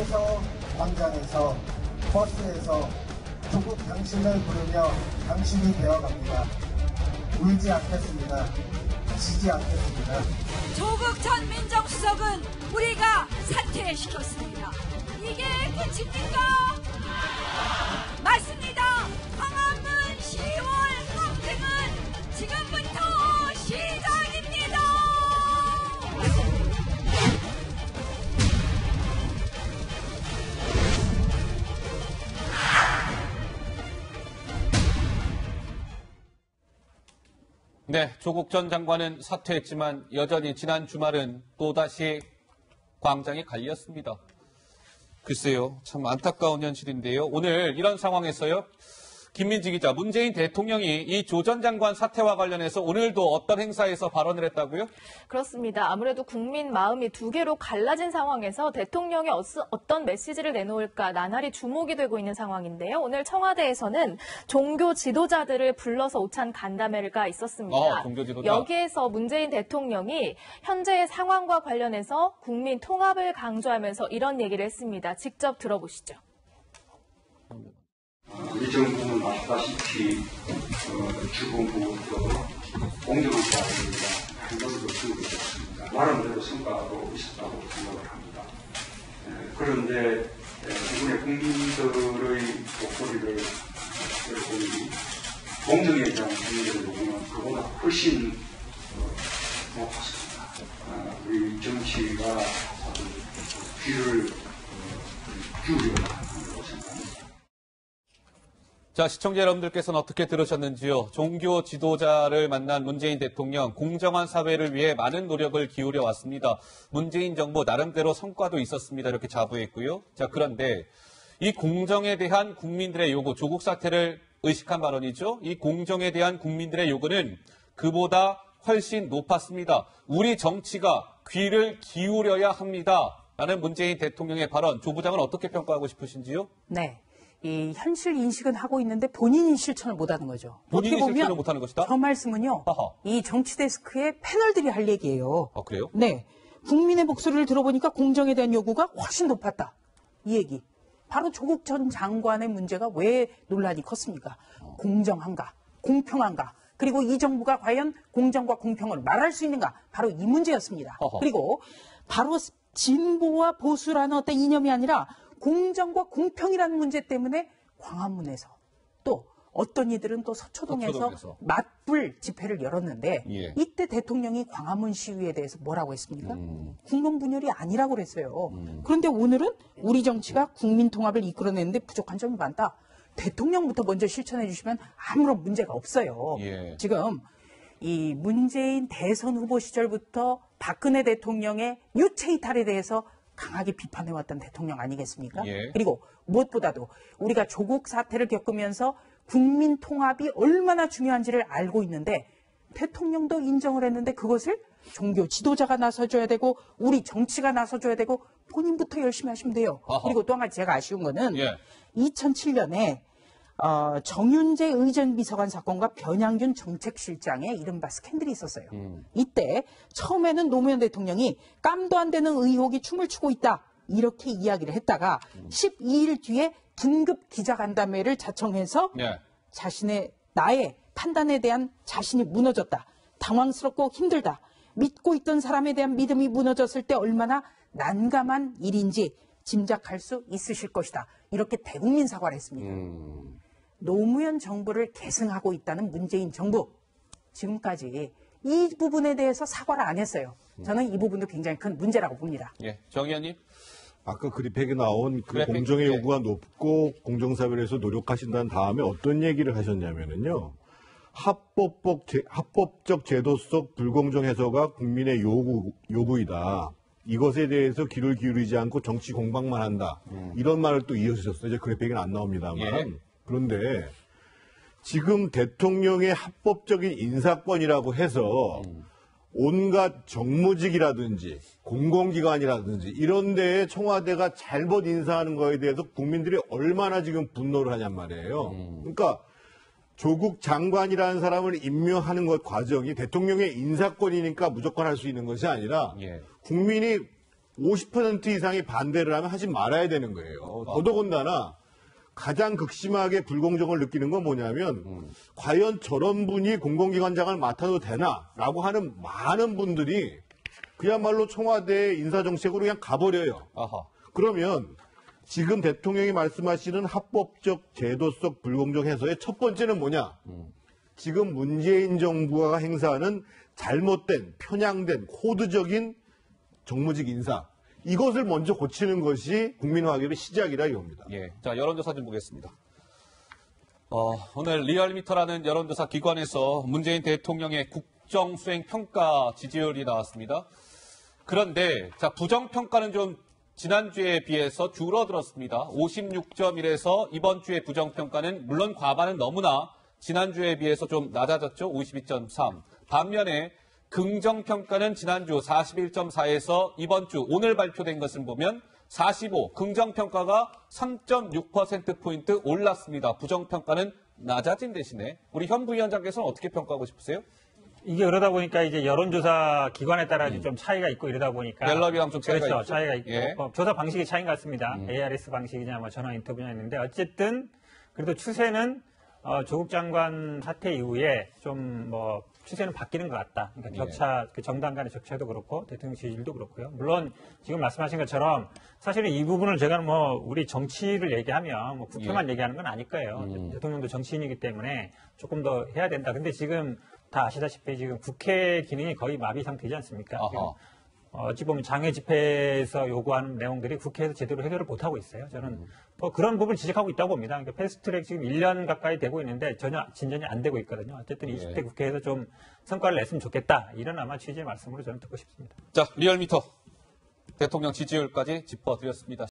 집에서, 광장에서, 버스에서 조국 당신을 부르며 당신이 되어갑니다. 울지 않겠습니다. 지지 않겠습니다. 조국 전 민정수석은 우리가 사퇴시켰습니다. 이게 끝입니까? 맞습니다. 광화문 10월 항쟁은 지금부터 시작입니다. 네, 조국 전 장관은 사퇴했지만 여전히 지난 주말은 또다시 광장에 갈렸습니다. 글쎄요, 참 안타까운 현실인데요. 오늘 이런 상황에서요, 김민지 기자, 문재인 대통령이 이 조 전 장관 사퇴와 관련해서 오늘도 어떤 행사에서 발언을 했다고요? 그렇습니다. 아무래도 국민 마음이 두 개로 갈라진 상황에서 대통령이 어떤 메시지를 내놓을까 나날이 주목이 되고 있는 상황인데요. 오늘 청와대에서는 종교 지도자들을 불러서 오찬 간담회가 있었습니다. 종교 지도자. 여기에서 문재인 대통령이 현재의 상황과 관련해서 국민 통합을 강조하면서 이런 얘기를 했습니다. 직접 들어보시죠. 이 정부는 아시다시피 주공부부터 공정을 쌓아줍니다. 한 번도 쓰고 있었습니다. 나름대로 성과도 있었다고 생각을 합니다. 그런데 이번에 국민들의 목소리를 들어보니 공정에 대한 국민들의 요구는 그보다 훨씬 높았습니다. 우리 정치가 귀를 기울여야 한다고 생각합니다. 자, 시청자 여러분들께서는 어떻게 들으셨는지요? 종교 지도자를 만난 문재인 대통령, 공정한 사회를 위해 많은 노력을 기울여 왔습니다. 문재인 정부 나름대로 성과도 있었습니다. 이렇게 자부했고요. 자, 그런데 이 공정에 대한 국민들의 요구, 조국 사태를 의식한 발언이죠. 이 공정에 대한 국민들의 요구는 그보다 훨씬 높았습니다. 우리 정치가 귀를 기울여야 합니다. 라는 문재인 대통령의 발언, 조 부장은 어떻게 평가하고 싶으신지요? 네. 이 현실 인식은 하고 있는데 본인이 실천을 못하는 거죠. 본인이 어떻게 보면 실천을 못하는 것이다? 저 말씀은요. 이 정치데스크의 패널들이 할 얘기예요. 아, 그래요? 네. 국민의 목소리를 들어보니까 공정에 대한 요구가 훨씬 높았다. 이 얘기. 바로 조국 전 장관의 문제가 왜 논란이 컸습니까? 공정한가? 공평한가? 그리고 이 정부가 과연 공정과 공평을 말할 수 있는가? 바로 이 문제였습니다. 그리고 바로 진보와 보수라는 어떤 이념이 아니라 공정과 공평이라는 문제 때문에 광화문에서 또 어떤 이들은 또 서초동에서 맞불 집회를 열었는데 이때 대통령이 광화문 시위에 대해서 뭐라고 했습니까? 국론 분열이 아니라고 그랬어요. 그런데 오늘은 우리 정치가 국민 통합을 이끌어내는데 부족한 점이 많다. 대통령부터 먼저 실천해 주시면 아무런 문제가 없어요. 지금 이 문재인 대선 후보 시절부터 박근혜 대통령의 유체 이탈에 대해서 강하게 비판해왔던 대통령 아니겠습니까? 그리고 무엇보다도 우리가 조국 사태를 겪으면서 국민 통합이 얼마나 중요한지를 알고 있는데 대통령도 인정을 했는데 그것을 종교 지도자가 나서줘야 되고 우리 정치가 나서줘야 되고 본인부터 열심히 하시면 돼요. 그리고 또 한 가지 제가 아쉬운 거는 2007년에 정윤재 의전비서관 사건과 변양균 정책실장의 이른바 스캔들이 있었어요. 이때 처음에는 노무현 대통령이 깜도 안 되는 의혹이 춤을 추고 있다. 이렇게 이야기를 했다가 12일 뒤에 긴급 기자간담회를 자청해서 나의 판단에 대한 자신이 무너졌다. 당황스럽고 힘들다. 믿고 있던 사람에 대한 믿음이 무너졌을 때 얼마나 난감한 일인지 짐작할 수 있으실 것이다. 이렇게 대국민 사과를 했습니다. 노무현 정부를 계승하고 있다는 문재인 정부. 지금까지 이 부분에 대해서 사과를 안 했어요. 저는 이 부분도 굉장히 큰 문제라고 봅니다. 정 의원님. 아까 그래픽에 나온 그 공정의 요구가 높고 공정사회를 위해서 노력하신다는 다음에 어떤 얘기를 하셨냐면요. 합법적 제도 속 불공정 해소가 국민의 요구이다. 이것에 대해서 귀를 기울이지 않고 정치 공방만 한다. 이런 말을 또 이어주셨어요. 이제 그래픽은 안 나옵니다만. 그런데 지금 대통령의 합법적인 인사권이라고 해서 온갖 정무직이라든지 공공기관이라든지 이런 데에 청와대가 잘못 인사하는 거에 대해서 국민들이 얼마나 지금 분노를 하냔 말이에요. 그러니까 조국 장관이라는 사람을 임명하는 것 과정이 대통령의 인사권이니까 무조건 할 수 있는 것이 아니라 국민이 50% 이상이 반대를 하면 하지 말아야 되는 거예요. 더더군다나 가장 극심하게 불공정을 느끼는 건 뭐냐면 과연 저런 분이 공공기관장을 맡아도 되나라고 하는 많은 분들이 그야말로 청와대 인사정책으로 그냥 가버려요. 아하. 그러면 지금 대통령이 말씀하시는 합법적 제도적 불공정 해소의 첫 번째는 뭐냐? 지금 문재인 정부가 행사하는 잘못된, 편향된, 코드적인 정무직 인사. 이것을 먼저 고치는 것이 국민화합의 시작이라 이겁니다. 예. 자, 여론조사 좀 보겠습니다. 오늘 리얼미터라는 여론조사 기관에서 문재인 대통령의 국정수행 평가 지지율이 나왔습니다. 그런데, 자, 부정평가는 좀 지난주에 비해서 줄어들었습니다. 56.1에서 이번 주의 부정평가는 물론 과반은 너무나 지난주에 비해서 좀 낮아졌죠. 52.3. 반면에 긍정평가는 지난주 41.4에서 이번 주 오늘 발표된 것을 보면 45, 긍정평가가 3.6%포인트 올랐습니다. 부정평가는 낮아진 대신에 우리 현 부위원장께서는 어떻게 평가하고 싶으세요? 이게 그러다 보니까 이제 여론조사 기관에 따라 좀 차이가 있고 이러다 보니까. 갤럽이랑 좀 차이가 그렇죠. 있죠. 차이가 있고. 예. 조사 방식의 차이인 것 같습니다. ARS 방식이냐 뭐 전화 인터뷰냐 있는데 어쨌든 그래도 추세는 조국 장관 사태 이후에 좀 뭐 추세는 바뀌는 것 같다. 그러니까 격차, 그 정당 간의 격차도 그렇고 대통령 지지율도 그렇고요. 물론 지금 말씀하신 것처럼 사실은 이 부분을 제가 뭐 우리 정치를 얘기하면 뭐 국회만 얘기하는 건 아닐 거예요. 대통령도 정치인이기 때문에 조금 더 해야 된다. 근데 지금 다 아시다시피 지금 국회 기능이 거의 마비 상태이지 않습니까? 어찌 보면 장외 집회에서 요구하는 내용들이 국회에서 제대로 해결을 못하고 있어요. 저는 뭐 그런 부분을 지적하고 있다고 봅니다. 그러니까 패스트트랙 지금 1년 가까이 되고 있는데 전혀 진전이 안 되고 있거든요. 어쨌든 20대 국회에서 좀 성과를 냈으면 좋겠다. 이런 아마 취지의 말씀으로 저는 듣고 싶습니다. 자, 리얼미터 대통령 지지율까지 짚어드렸습니다.